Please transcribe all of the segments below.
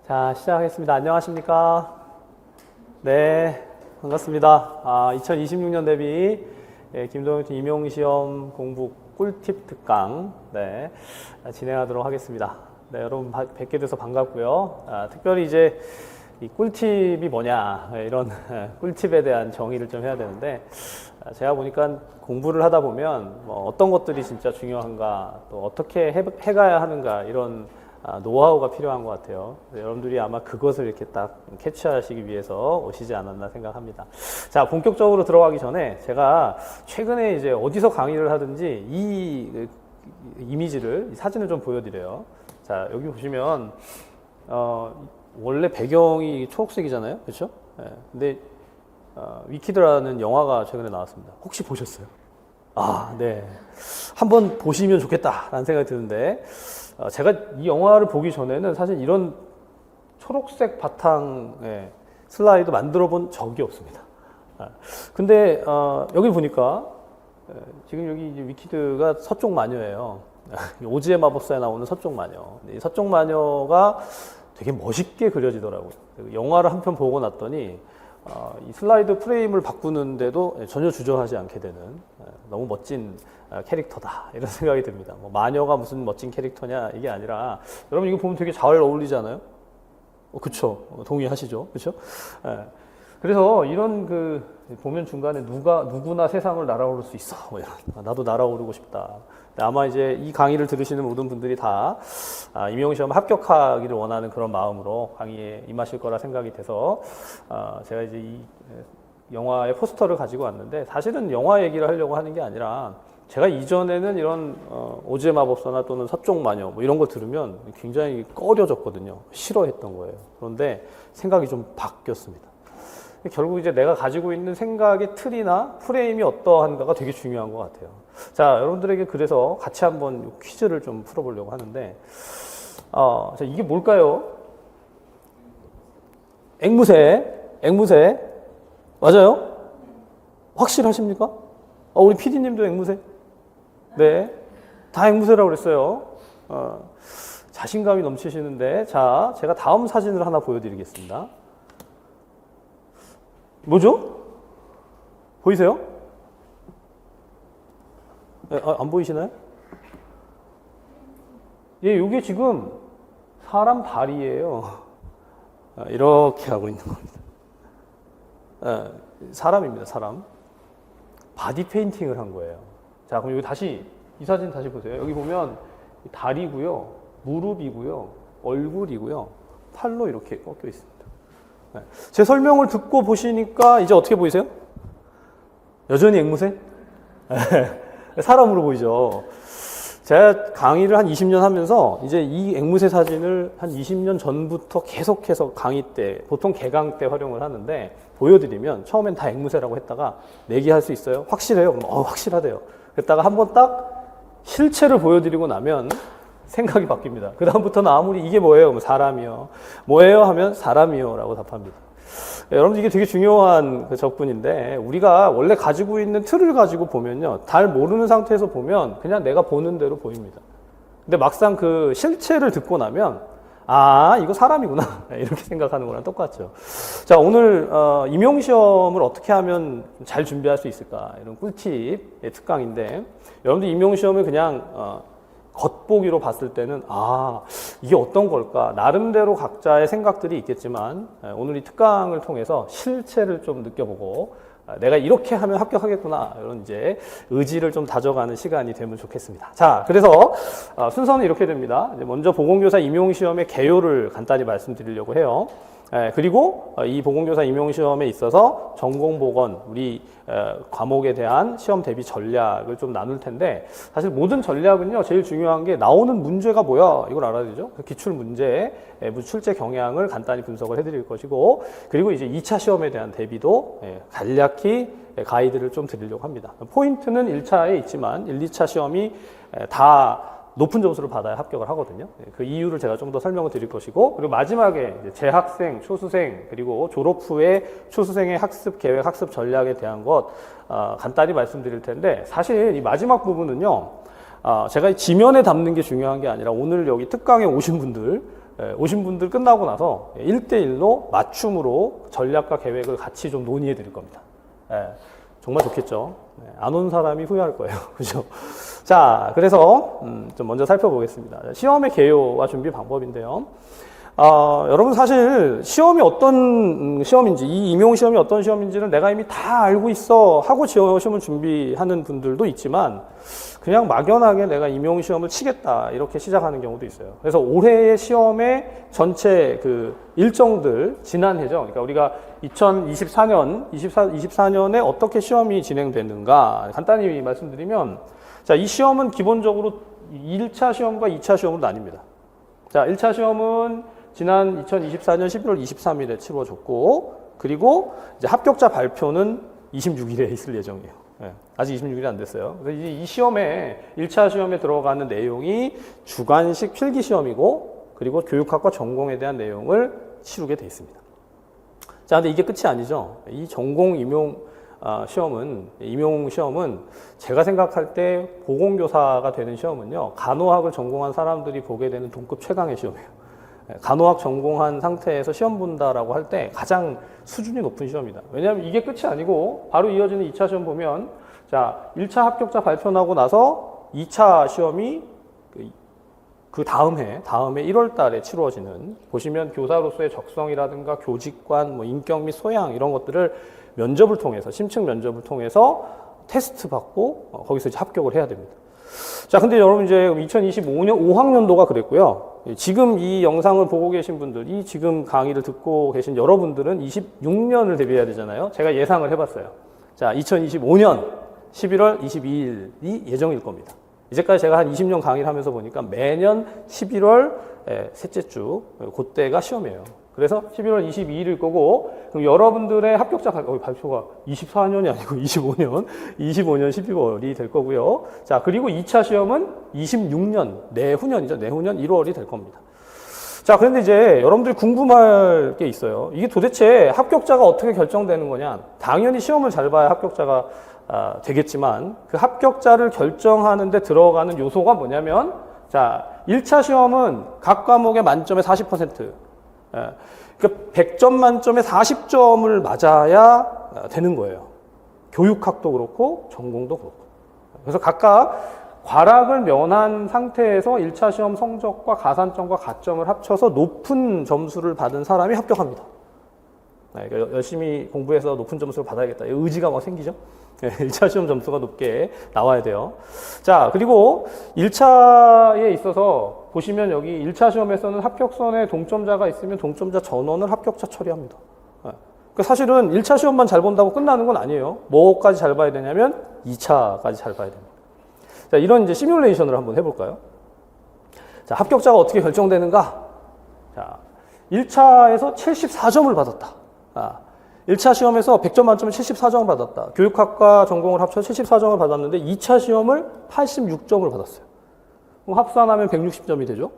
자, 시작하겠습니다. 안녕하십니까? 네, 반갑습니다. 2026년 대비 김동현 임용시험 공부 꿀팁 특강 진행하도록 하겠습니다. 네, 여러분 뵙게 돼서 반갑고요. 특별히 이제 이 꿀팁이 뭐냐 이런 꿀팁에 대한 정의를 좀 해야 되는데 제가 보니까 공부를 하다 보면 어떤 것들이 진짜 중요한가 또 어떻게 해가야 하는가 이런 노하우가 필요한 것 같아요. 여러분들이 아마 그것을 이렇게 딱 캐치하시기 위해서 오시지 않았나 생각합니다. 자, 본격적으로 들어가기 전에 제가 최근에 이제 어디서 강의를 하든지 이 이미지를, 이 사진을 좀 보여드려요. 자, 여기 보시면 원래 배경이 초록색이잖아요, 그렇죠? 네. 근데 위키드라는 영화가 최근에 나왔습니다. 혹시 보셨어요? 네. 한번 보시면 좋겠다라는 생각이 드는데. 제가 이 영화를 보기 전에는 사실 이런 초록색 바탕의 슬라이드 만들어 본 적이 없습니다. 근데 여기 보니까 지금 여기 이제 위키드가 서쪽 마녀예요. 오즈의 마법사에 나오는 서쪽 마녀. 이 서쪽 마녀가 되게 멋있게 그려지더라고요. 영화를 한 편 보고 났더니 이 슬라이드 프레임을 바꾸는데도 전혀 주저하지 않게 되는 너무 멋진 캐릭터다 이런 생각이 듭니다. 뭐 마녀가 무슨 멋진 캐릭터냐 이게 아니라 여러분 이거 보면 되게 잘 어울리잖아요. 그쵸? 동의하시죠? 그쵸? 그래서 이런 보면 중간에 누구나 세상을 날아오를 수 있어. 뭐 이런. 나도 날아오르고 싶다. 아마 이제 이 강의를 들으시는 모든 분들이 다 임용시험 합격하기를 원하는 그런 마음으로 강의에 임하실 거라 생각이 돼서 제가 이제 이 영화의 포스터를 가지고 왔는데 사실은 영화 얘기를 하려고 하는 게 아니라 제가 이전에는 이런 오즈의 마법사나 또는 서쪽 마녀 뭐 이런 거 들으면 굉장히 꺼려졌거든요. 싫어했던 거예요. 그런데 생각이 좀 바뀌었습니다. 결국 이제 내가 가지고 있는 생각의 틀이나 프레임이 어떠한가가 되게 중요한 것 같아요. 자, 여러분들에게 그래서 같이 한번 퀴즈를 좀 풀어보려고 하는데, 자, 이게 뭘까요? 앵무새. 맞아요? 확실하십니까? 우리 PD님도 앵무새? 네. 다 앵무새라고 그랬어요. 자신감이 넘치시는데, 자, 제가 다음 사진을 하나 보여드리겠습니다. 뭐죠? 보이세요? 안 보이시나요? 예, 이게 지금 사람 발이에요. 이렇게 하고 있는 겁니다. 사람입니다, 사람. 바디 페인팅을 한 거예요. 자, 그럼 여기 다시, 이 사진 다시 보세요. 여기 보면 다리고요, 무릎이고요, 얼굴이고요, 팔로 이렇게 꺾여 있습니다. 제 설명을 듣고 보시니까 이제 어떻게 보이세요? 여전히 앵무새? 사람으로 보이죠. 제가 강의를 한 20년 하면서 이제 이 앵무새 사진을 한 20년 전부터 계속해서 강의 때, 보통 개강 때 활용을 하는데 보여드리면 처음엔 다 앵무새라고 했다가 내기할 수 있어요? 확실해요? 그럼 확실하대요. 그랬다가 한번 딱 실체를 보여드리고 나면 생각이 바뀝니다. 그 다음부터는 아무리 이게 뭐예요? 그럼 사람이요. 뭐예요? 하면 사람이요. 라고 답합니다. 여러분 이게 되게 중요한 접근인데 우리가 원래 가지고 있는 틀을 가지고 보면요. 잘 모르는 상태에서 보면 그냥 내가 보는 대로 보입니다. 근데 막상 그 실체를 듣고 나면 이거 사람이구나. 이렇게 생각하는 거랑 똑같죠. 자, 오늘 임용시험을 어떻게 하면 잘 준비할 수 있을까? 이런 꿀팁의 특강인데 여러분들 임용시험을 그냥 겉보기로 봤을 때는 이게 어떤 걸까? 나름대로 각자의 생각들이 있겠지만 오늘 이 특강을 통해서 실체를 좀 느껴보고 내가 이렇게 하면 합격하겠구나 이런 이제 의지를 좀 다져가는 시간이 되면 좋겠습니다. 자, 그래서 순서는 이렇게 됩니다. 먼저 보건교사 임용시험의 개요를 간단히 말씀드리려고 해요. 그리고 이 보건교사 임용시험에 있어서 전공보건, 우리 과목에 대한 시험 대비 전략을 좀 나눌 텐데 사실 모든 전략은요 제일 중요한 게 나오는 문제가 뭐야 이걸 알아야 되죠. 기출 문제의 출제 경향을 간단히 분석을 해드릴 것이고 그리고 이제 2차 시험에 대한 대비도 간략히 가이드를 좀 드리려고 합니다. 포인트는 1차에 있지만 1, 2차 시험이 다 높은 점수를 받아야 합격을 하거든요. 그 이유를 제가 좀 더 설명을 드릴 것이고 그리고 마지막에 이제 재학생, 초수생 그리고 졸업 후에 초수생의 학습 계획, 학습 전략에 대한 것 간단히 말씀드릴 텐데 사실 이 마지막 부분은요 제가 지면에 담는 게 중요한 게 아니라 오늘 여기 특강에 오신 분들 오신 분들 끝나고 나서 1대1로 맞춤으로 전략과 계획을 같이 좀 논의해 드릴 겁니다. 정말 좋겠죠. 안 온 사람이 후회할 거예요. 그죠? 자, 그래서 좀 먼저 살펴보겠습니다. 시험의 개요와 준비 방법인데요. 여러분 사실 시험이 어떤 시험인지, 이 임용 시험이 어떤 시험인지를 내가 이미 다 알고 있어 하고 시험을 준비하는 분들도 있지만, 그냥 막연하게 내가 임용 시험을 치겠다 이렇게 시작하는 경우도 있어요. 그래서 올해의 시험의 전체 그 일정들, 지난해죠. 그러니까 우리가 24년에 어떻게 시험이 진행되는가 간단히 말씀드리면, 자, 이 시험은 기본적으로 1차 시험과 2차 시험으로 나뉩니다. 자, 1차 시험은 지난 2024년 11월 23일에 치러졌고, 그리고 이제 합격자 발표는 26일에 있을 예정이에요. 아직 26일이 안 됐어요. 그래서 이 시험에, 1차 시험에 들어가는 내용이 주관식 필기 시험이고, 그리고 교육학과 전공에 대한 내용을 치르게 돼 있습니다. 자, 근데 이게 끝이 아니죠. 이 전공 임용 시험은 제가 생각할 때 보건교사가 되는 시험은요, 간호학을 전공한 사람들이 보게 되는 동급 최강의 시험이에요. 간호학 전공한 상태에서 시험 본다라고 할 때 가장 수준이 높은 시험이다. 왜냐하면 이게 끝이 아니고 바로 이어지는 2차 시험 보면, 자, 1차 합격자 발표 나고 나서 2차 시험이 그 다음 해 1월 달에 치루어지는, 보시면 교사로서의 적성이라든가 교직관, 뭐 인격 및 소양 이런 것들을 면접을 통해서, 심층 면접을 통해서 테스트 받고 거기서 이제 합격을 해야 됩니다. 자, 근데 여러분 이제 2025년 5학년도가 그랬고요. 지금 이 영상을 보고 계신 분들, 이 지금 강의를 듣고 계신 여러분들은 26년을 대비해야 되잖아요. 제가 예상을 해봤어요. 자, 2025년 11월 22일이 예정일 겁니다. 이제까지 제가 한 20년 강의를 하면서 보니까 매년 11월 셋째 주, 그때가 시험이에요. 그래서 11월 22일일 거고, 그럼 여러분들의 합격자 발표가 24년이 아니고 25년 12월이 될 거고요. 자, 그리고 2차 시험은 26년, 내후년이죠. 내후년 1월이 될 겁니다. 자, 그런데 이제 여러분들이 궁금할 게 있어요. 이게 도대체 합격자가 어떻게 결정되는 거냐? 당연히 시험을 잘 봐야 합격자가 되겠지만, 그 합격자를 결정하는 데 들어가는 요소가 뭐냐면, 자, 1차 시험은 각 과목의 만점에 40%, 그러니까 100점 만점에 40점을 맞아야 되는 거예요. 교육학도 그렇고 전공도 그렇고. 그래서 각각 과락을 면한 상태에서 1차 시험 성적과 가산점과 가점을 합쳐서 높은 점수를 받은 사람이 합격합니다. 그러니까 열심히 공부해서 높은 점수를 받아야겠다, 의지가 막 생기죠. 1차 시험 점수가 높게 나와야 돼요. 자, 그리고 1차에 있어서 보시면 여기 1차 시험에서는 합격선에 동점자가 있으면 동점자 전원을 합격자 처리합니다. 그러니까 사실은 1차 시험만 잘 본다고 끝나는 건 아니에요. 뭐까지 잘 봐야 되냐면 2차까지 잘 봐야 됩니다. 자, 이런 이제 시뮬레이션을 한번 해볼까요? 자, 합격자가 어떻게 결정되는가? 자, 1차에서 74점을 받았다. 1차 시험에서 100점 만점에 74점을 받았다. 교육학과 전공을 합쳐서 74점을 받았는데 2차 시험을 86점을 받았어요. 그럼 합산하면 160점이 되죠.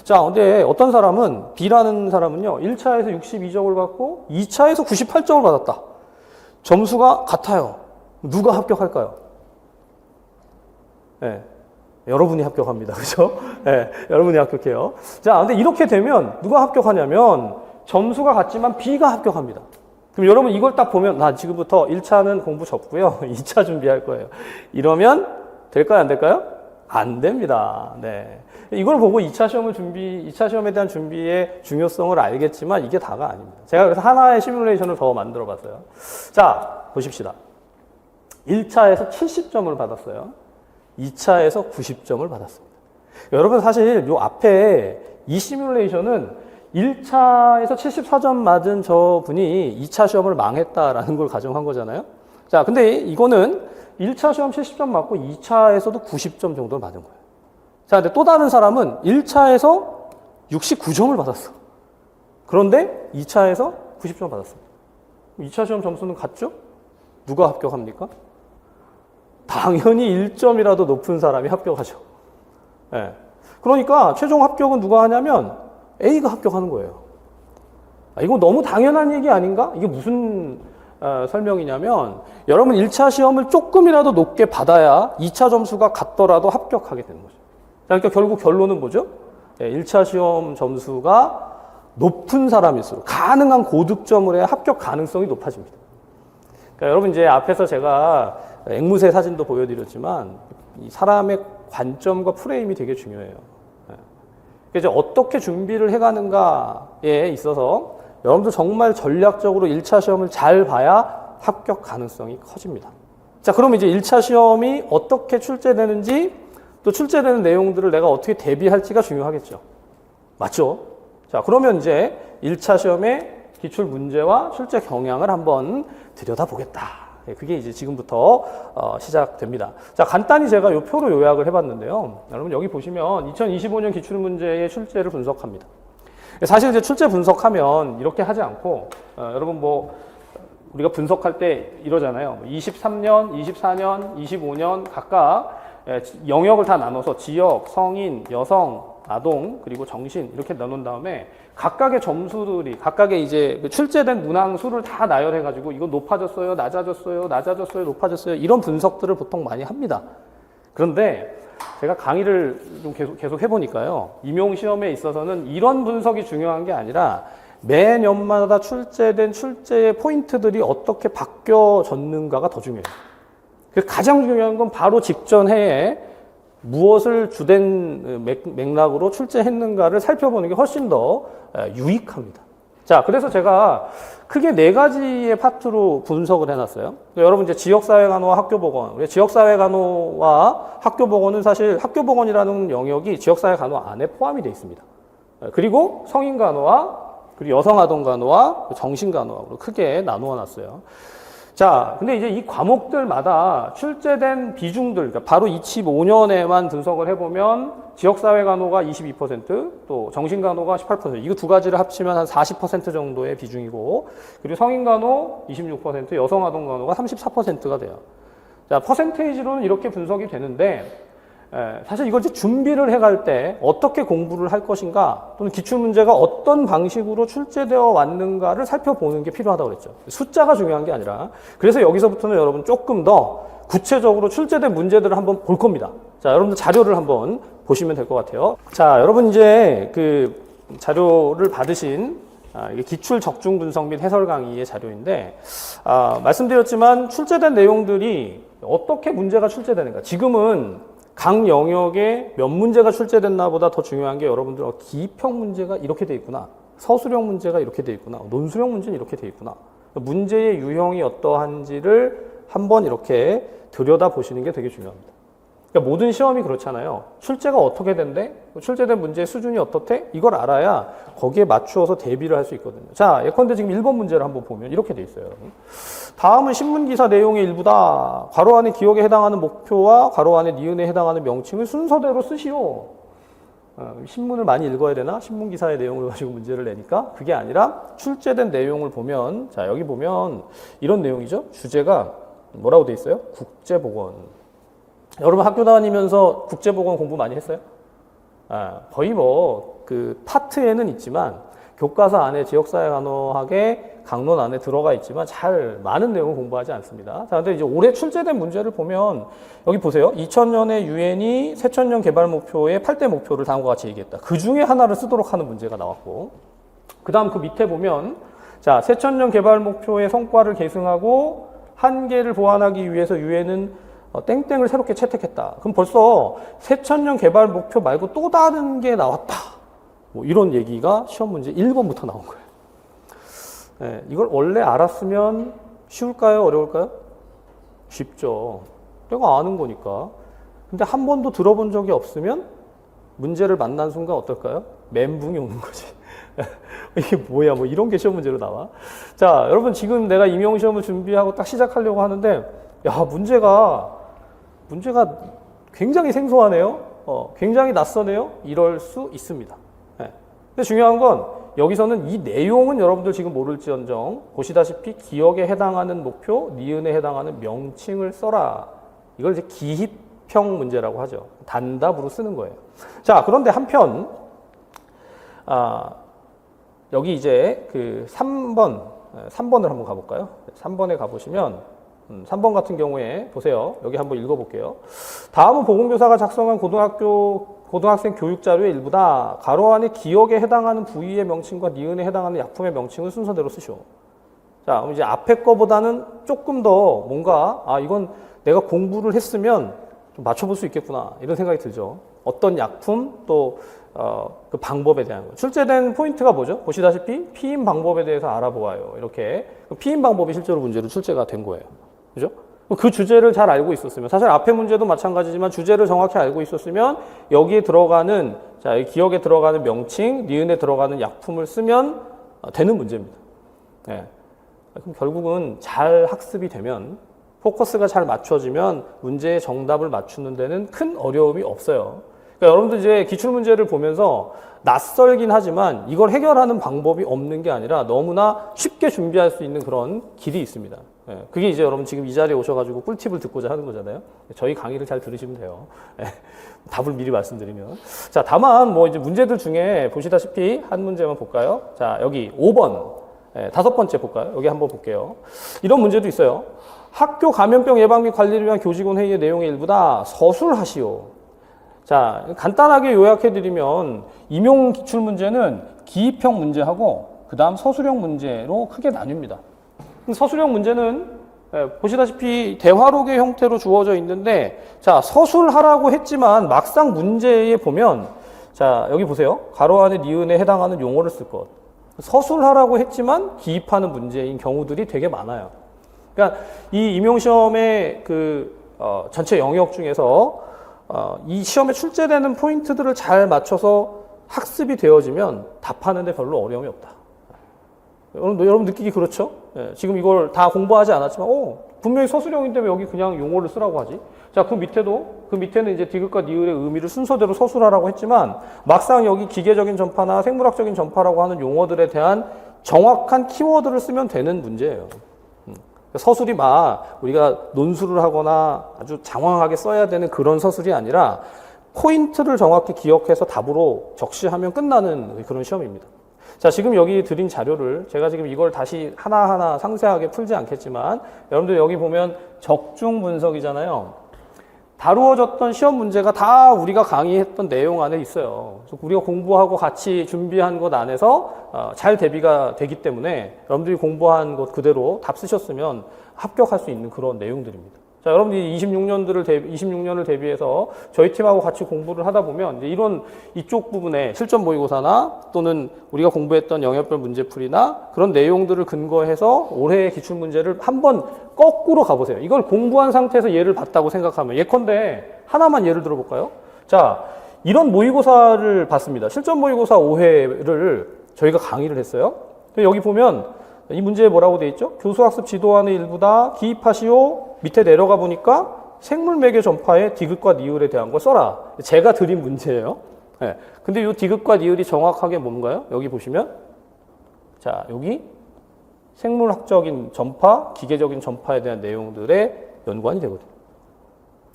자, 근데 어떤 사람은, B라는 사람은요, 1차에서 62점을 받고 2차에서 98점을 받았다. 점수가 같아요. 누가 합격할까요? 네, 여러분이 합격합니다. 그죠? 네, 여러분이 합격해요. 자, 근데 이렇게 되면 누가 합격하냐면 점수가 같지만 B가 합격합니다. 그럼 여러분 이걸 딱 보면, 나 지금부터 1차는 공부 접고요, 2차 준비할 거예요. 이러면 될까요? 안 될까요? 안 됩니다. 네. 이걸 보고 2차 시험에 대한 준비의 중요성을 알겠지만 이게 다가 아닙니다. 제가 그래서 하나의 시뮬레이션을 더 만들어 봤어요. 자, 보십시다. 1차에서 70점을 받았어요. 2차에서 90점을 받았습니다. 여러분 사실 요 앞에 이 시뮬레이션은 1차에서 74점 맞은 저 분이 2차 시험을 망했다라는 걸 가정한 거잖아요. 자, 근데 이거는 1차 시험 70점 맞고 2차에서도 90점 정도를 맞은 거예요. 자, 근데 또 다른 사람은 1차에서 69점을 받았어. 그런데 2차에서 90점 받았습니다. 2차 시험 점수는 같죠? 누가 합격합니까? 당연히 1점이라도 높은 사람이 합격하죠. 네. 그러니까 최종 합격은 누가 하냐면 A가 합격하는 거예요. 이거 너무 당연한 얘기 아닌가? 이게 무슨 설명이냐면, 여러분 1차 시험을 조금이라도 높게 받아야 2차 점수가 같더라도 합격하게 되는 거죠. 자, 그러니까 결국 결론은 뭐죠? 1차 시험 점수가 높은 사람일수록 가능한 고득점을 해야 합격 가능성이 높아집니다. 그러니까 여러분 이제 앞에서 제가 앵무새 사진도 보여드렸지만 이 사람의 관점과 프레임이 되게 중요해요. 그래서 어떻게 준비를 해가는가에 있어서 여러분들 정말 전략적으로 1차 시험을 잘 봐야 합격 가능성이 커집니다. 자, 그럼 이제 1차 시험이 어떻게 출제되는지 또 출제되는 내용들을 내가 어떻게 대비할지가 중요하겠죠. 맞죠? 자, 그러면 이제 1차 시험의 기출 문제와 출제 경향을 한번 들여다보겠다. 그게 이제 지금부터 시작됩니다. 자, 간단히 제가 이 표로 요약을 해봤는데요. 여러분 여기 보시면 2025년 기출 문제의 출제를 분석합니다. 사실 이제 출제 분석하면 이렇게 하지 않고 여러분 뭐 우리가 분석할 때 이러잖아요. 23년, 24년, 25년 각각 영역을 다 나눠서 지역, 성인, 여성, 아동, 그리고 정신 이렇게 나눈 다음에 각각의 점수들이 각각의 이제 출제된 문항 수를 다 나열해가지고 이거 높아졌어요, 낮아졌어요, 낮아졌어요, 높아졌어요 이런 분석들을 보통 많이 합니다. 그런데 제가 강의를 좀 계속 해보니까요. 임용시험에 있어서는 이런 분석이 중요한 게 아니라 매년마다 출제된 출제의 포인트들이 어떻게 바뀌어졌는가가 더 중요해요. 그래서 가장 중요한 건 바로 직전 해에 무엇을 주된 맥락으로 출제했는가를 살펴보는 게 훨씬 더 유익합니다. 자, 그래서 제가 크게 4가지의 파트로 분석을 해놨어요. 여러분 이제 지역사회간호와 학교보건, 지역사회간호와 학교보건은 사실 학교보건이라는 영역이 지역사회간호 안에 포함이 되어 있습니다. 그리고 성인간호와 그리고 여성아동간호와 정신간호하고 크게 나누어 놨어요. 자, 근데 이제 이 과목들마다 출제된 비중들, 그러니까 바로 25년에만 분석을 해보면 지역사회간호가 22%, 또 정신간호가 18%, 이거 두 가지를 합치면 한 40% 정도의 비중이고, 그리고 성인간호 26%, 여성아동간호가 34%가 돼요. 자, 퍼센테이지로는 이렇게 분석이 되는데, 사실 이걸 이제 준비를 해갈 때 어떻게 공부를 할 것인가 또는 기출문제가 어떤 방식으로 출제되어 왔는가를 살펴보는 게 필요하다고 그랬죠. 숫자가 중요한 게 아니라. 그래서 여기서부터는 여러분 조금 더 구체적으로 출제된 문제들을 한번 볼 겁니다. 자, 여러분들 자료를 한번 보시면 될 것 같아요. 자, 여러분 이제 그 자료를 받으신 이게 기출 적중 분석 및 해설 강의의 자료인데 말씀드렸지만 출제된 내용들이 어떻게 문제가 출제되는가. 지금은 각 영역에 몇 문제가 출제됐나 보다 더 중요한 게 여러분들 기평 문제가 이렇게 돼 있구나. 서술형 문제가 이렇게 돼 있구나. 논술형 문제는 이렇게 돼 있구나. 문제의 유형이 어떠한지를 한번 이렇게 들여다보시는 게 되게 중요합니다. 그러니까 모든 시험이 그렇잖아요. 출제가 어떻게 된대? 출제된 문제의 수준이 어떻대? 이걸 알아야 거기에 맞추어서 대비를 할 수 있거든요. 자, 예컨대 지금 1번 문제를 한번 보면 이렇게 돼 있어요. 다음은 신문기사 내용의 일부다. 괄호 안에 기억에 해당하는 목표와 괄호 안에 니은에 해당하는 명칭을 순서대로 쓰시오. 신문을 많이 읽어야 되나? 신문기사의 내용을 가지고 문제를 내니까 그게 아니라 출제된 내용을 보면 자, 여기 보면 이런 내용이죠. 주제가 뭐라고 돼 있어요? 국제보건. 여러분 학교 다니면서 국제보건 공부 많이 했어요? 거의 뭐 그 파트에는 있지만 교과서 안에 지역사회간호학의 강론 안에 들어가 있지만 잘 많은 내용을 공부하지 않습니다. 자, 근데 이제 올해 출제된 문제를 보면 여기 보세요. 2000년에 유엔이 새천년 개발 목표의 8대 목표를 다음과 같이 얘기했다. 그 중에 하나를 쓰도록 하는 문제가 나왔고, 그 다음 그 밑에 보면 자, 새천년 개발 목표의 성과를 계승하고 한계를 보완하기 위해서 유엔은 땡땡을 새롭게 채택했다. 그럼 벌써 새천년 개발 목표 말고 또 다른 게 나왔다. 뭐 이런 얘기가 시험 문제 1번부터 나온 거예요. 네, 이걸 원래 알았으면 쉬울까요? 어려울까요? 쉽죠. 내가 아는 거니까. 근데 한 번도 들어본 적이 없으면 문제를 만난 순간 어떨까요? 멘붕이 오는 거지. 이게 뭐야? 뭐 이런 게 시험 문제로 나와. 자, 여러분 지금 내가 임용시험을 준비하고 딱 시작하려고 하는데 야, 문제가 굉장히 생소하네요. 굉장히 낯서네요. 이럴 수 있습니다. 네. 근데 중요한 건 여기서는 이 내용은 여러분들 지금 모를지언정 보시다시피 기억에 해당하는 목표, 니은에 해당하는 명칭을 써라. 이걸 이제 기입형 문제라고 하죠. 단답으로 쓰는 거예요. 자, 그런데 한편 여기 이제 그 3번을 한번 가볼까요? 3번에 가보시면 3번 같은 경우에 보세요. 여기 한번 읽어볼게요. 다음은 보건교사가 작성한 고등학교 고등학생 교육 자료의 일부다. 가로 안에 기억에 해당하는 부위의 명칭과 니은에 해당하는 약품의 명칭을 순서대로 쓰시오. 자, 그럼 이제 앞에 거보다는 조금 더 뭔가, 이건 내가 공부를 했으면 좀 맞춰볼 수 있겠구나. 이런 생각이 들죠. 어떤 약품, 또, 그 방법에 대한 거. 출제된 포인트가 뭐죠? 보시다시피 피임 방법에 대해서 알아보아요. 이렇게. 피임 방법이 실제로 문제로 출제가 된 거예요. 그죠? 그 주제를 잘 알고 있었으면, 사실 앞에 문제도 마찬가지지만 주제를 정확히 알고 있었으면 여기에 들어가는, 자, 기억에 들어가는 명칭, 니은에 들어가는 약품을 쓰면 되는 문제입니다. 네. 그럼 결국은 잘 학습이 되면, 포커스가 잘 맞춰지면 문제의 정답을 맞추는 데는 큰 어려움이 없어요. 그러니까 여러분들 이제 기출문제를 보면서 낯설긴 하지만 이걸 해결하는 방법이 없는 게 아니라 너무나 쉽게 준비할 수 있는 그런 길이 있습니다. 예, 그게 이제 여러분 지금 이 자리에 오셔가지고 꿀팁을 듣고자 하는 거잖아요. 저희 강의를 잘 들으시면 돼요. 예, 답을 미리 말씀드리면. 자, 다만 뭐 이제 문제들 중에 보시다시피 한 문제만 볼까요? 자, 여기 5번. 예, 5번째 볼까요? 여기 한번 볼게요. 이런 문제도 있어요. 학교 감염병 예방 및 관리를 위한 교직원 회의의 내용의 일부다. 서술하시오. 자, 간단하게 요약해드리면 임용 기출 문제는 기입형 문제하고 그 다음 서술형 문제로 크게 나뉩니다. 서술형 문제는 보시다시피 대화록의 형태로 주어져 있는데, 자, 서술하라고 했지만 막상 문제에 보면, 자, 여기 보세요. 가로 안에 니은에 해당하는 용어를 쓸 것. 서술하라고 했지만 기입하는 문제인 경우들이 되게 많아요. 그러니까 이 임용시험의 전체 영역 중에서 이 시험에 출제되는 포인트들을 잘 맞춰서 학습이 되어지면 답하는데 별로 어려움이 없다. 여러분 느끼기 그렇죠? 예, 지금 이걸 다 공부하지 않았지만, 분명히 서술형인데 왜 여기 그냥 용어를 쓰라고 하지? 자, 그 밑에는 이제 디귿과 니을의 의미를 순서대로 서술하라고 했지만, 막상 여기 기계적인 전파나 생물학적인 전파라고 하는 용어들에 대한 정확한 키워드를 쓰면 되는 문제예요. 서술이 우리가 논술을 하거나 아주 장황하게 써야 되는 그런 서술이 아니라 포인트를 정확히 기억해서 답으로 적시하면 끝나는 그런 시험입니다. 자, 지금 여기 드린 자료를 제가 지금 이걸 다시 하나하나 상세하게 풀지 않겠지만, 여러분들 여기 보면 적중 분석이잖아요. 다루어졌던 시험 문제가 다 우리가 강의했던 내용 안에 있어요. 그래서 우리가 공부하고 같이 준비한 것 안에서 잘 대비가 되기 때문에 여러분들이 공부한 것 그대로 답 쓰셨으면 합격할 수 있는 그런 내용들입니다. 자, 여러분들이 26년을 대비해서 저희 팀하고 같이 공부를 하다 보면 이제 이쪽 부분에 실전 모의고사나 또는 우리가 공부했던 영역별 문제풀이나 그런 내용들을 근거해서 올해의 기출문제를 한번 거꾸로 가보세요. 이걸 공부한 상태에서 예를 봤다고 생각하면, 예컨대 하나만 예를 들어볼까요? 자, 이런 모의고사를 봤습니다. 실전 모의고사 5회를 저희가 강의를 했어요. 여기 보면 이 문제에 뭐라고 돼 있죠? 교수학습 지도안의 일부다. 기입하시오. 밑에 내려가 보니까 생물매개 전파의 디귿과 니을에 대한 걸 써라. 제가 드린 문제예요. 네. 근데 이 디귿과 니을이 정확하게 뭔가요? 여기 보시면, 자, 여기 생물학적인 전파, 기계적인 전파에 대한 내용들의 연관이 되거든요.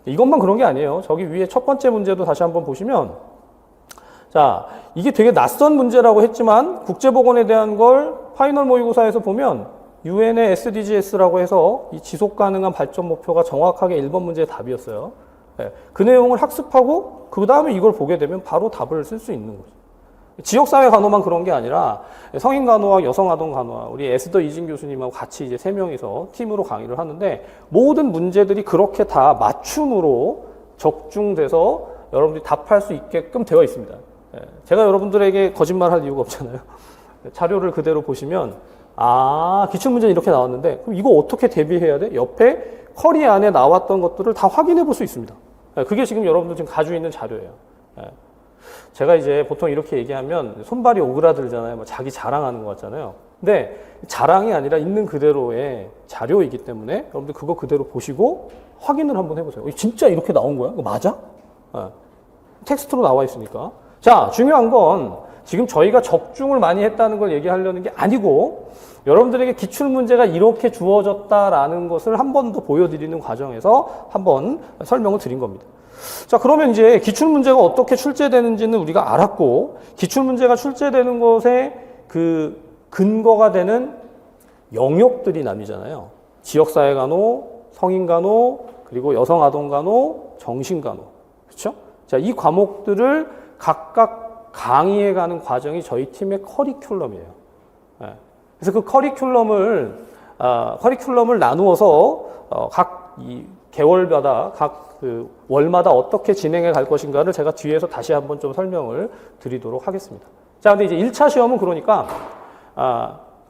이것만 그런 게 아니에요. 저기 위에 첫 번째 문제도 다시 한번 보시면, 자, 이게 되게 낯선 문제라고 했지만 국제보건에 대한 걸 파이널 모의고사에서 보면 UN의 SDGs라고 해서 이 지속가능한 발전 목표가 정확하게 1번 문제의 답이었어요. 네, 그 내용을 학습하고 그 다음에 이걸 보게 되면 바로 답을 쓸 수 있는 거죠. 지역사회 간호만 그런 게 아니라 성인 간호학, 여성 아동 간호학, 우리 에스더 이진 교수님하고 같이 이제 3명이서 팀으로 강의를 하는데 모든 문제들이 그렇게 다 맞춤으로 적중돼서 여러분들이 답할 수 있게끔 되어 있습니다. 제가 여러분들에게 거짓말할 이유가 없잖아요. 자료를 그대로 보시면 기출문제는 이렇게 나왔는데 그럼 이거 어떻게 대비해야 돼? 옆에 커리 안에 나왔던 것들을 다 확인해 볼 수 있습니다. 그게 지금 여러분들 지금 가지고 있는 자료예요. 제가 이제 보통 이렇게 얘기하면 손발이 오그라들잖아요. 뭐 자기 자랑하는 것 같잖아요. 근데 자랑이 아니라 있는 그대로의 자료이기 때문에 여러분들 그거 그대로 보시고 확인을 한번 해보세요. 진짜 이렇게 나온 거야? 이거 맞아? 텍스트로 나와 있으니까. 자, 중요한 건 지금 저희가 적중을 많이 했다는 걸 얘기하려는 게 아니고 여러분들에게 기출문제가 이렇게 주어졌다라는 것을 한 번 더 보여드리는 과정에서 한번 설명을 드린 겁니다. 자, 그러면 이제 기출문제가 어떻게 출제되는지는 우리가 알았고 기출문제가 출제되는 것에 그 근거가 되는 영역들이 나뉘잖아요. 지역사회간호, 성인간호, 그리고 여성아동간호, 정신간호. 그렇죠? 자, 이 과목들을 각각 강의해가는 과정이 저희 팀의 커리큘럼이에요. 예. 그래서 그 커리큘럼을 나누어서 각 이 개월마다 각 그 월마다 어떻게 진행해 갈 것인가를 제가 뒤에서 다시 한번 좀 설명을 드리도록 하겠습니다. 자, 근데 이제 1차 시험은 그러니까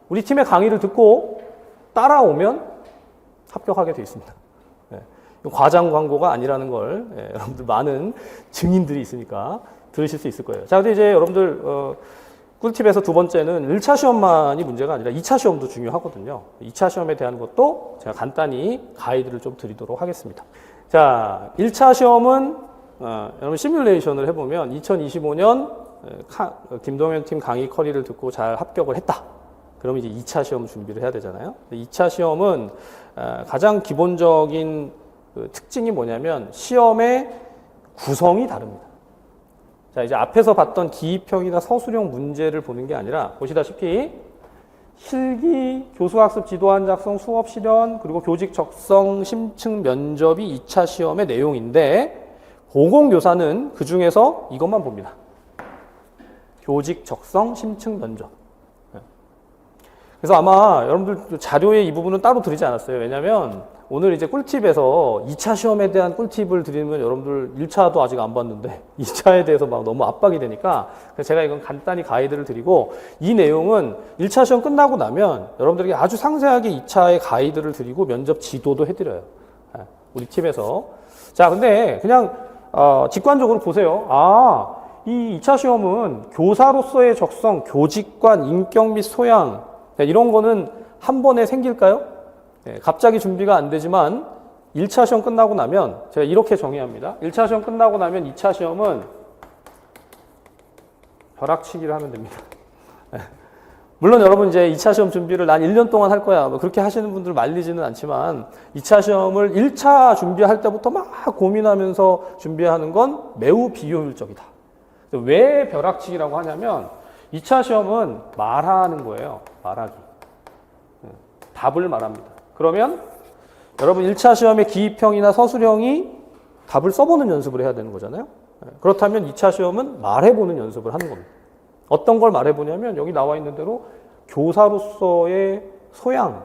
우리 팀의 강의를 듣고 따라오면 합격하게 되어 있습니다. 예. 과장 광고가 아니라는 걸 여러분들 많은 증인들이 있으니까 들으실 수 있을 거예요. 자, 근데 이제 여러분들 꿀팁에서 두 번째는 1차 시험만이 문제가 아니라 2차 시험도 중요하거든요. 2차 시험에 대한 것도 제가 간단히 가이드를 좀 드리도록 하겠습니다. 자, 1차 시험은 여러분 시뮬레이션을 해보면 2025년 김동현 팀 강의 커리를 듣고 잘 합격을 했다. 그러면 이제 2차 시험 준비를 해야 되잖아요. 2차 시험은 가장 기본적인 그 특징이 뭐냐면 시험의 구성이 다릅니다. 자, 이제 앞에서 봤던 기입형이나 서술형 문제를 보는 게 아니라 보시다시피 실기, 교수학습 지도안 작성, 수업 실현, 그리고 교직 적성, 심층 면접이 2차 시험의 내용인데 보건교사는 그 중에서 이것만 봅니다. 교직 적성, 심층 면접. 그래서 아마 여러분들 자료에 이 부분은 따로 드리지 않았어요. 왜냐하면 오늘 이제 꿀팁에서 2차 시험에 대한 꿀팁을 드리면 여러분들 1차도 아직 안 봤는데 2차에 대해서 막 너무 압박이 되니까 제가 이건 간단히 가이드를 드리고 이 내용은 1차 시험 끝나고 나면 여러분들에게 아주 상세하게 2차의 가이드를 드리고 면접 지도도 해드려요. 우리 팀에서. 자, 근데 그냥 직관적으로 보세요. 이 2차 시험은 교사로서의 적성, 교직관, 인격 및 소양 이런 거는 한 번에 생길까요? 갑자기 준비가 안 되지만 1차 시험 끝나고 나면 제가 이렇게 정의합니다. 1차 시험 끝나고 나면 2차 시험은 벼락치기를 하면 됩니다. 물론 여러분 이제 2차 시험 준비를 난 1년 동안 할 거야 뭐 그렇게 하시는 분들 말리지는 않지만 2차 시험을 1차 준비할 때부터 막 고민하면서 준비하는 건 매우 비효율적이다. 왜 벼락치기라고 하냐면 2차 시험은 말하는 거예요. 말하기. 답을 말합니다. 그러면 여러분 1차 시험의 기입형이나 서술형이 답을 써보는 연습을 해야 되는 거잖아요. 그렇다면 2차 시험은 말해보는 연습을 하는 겁니다. 어떤 걸 말해보냐면 여기 나와 있는 대로 교사로서의 소양,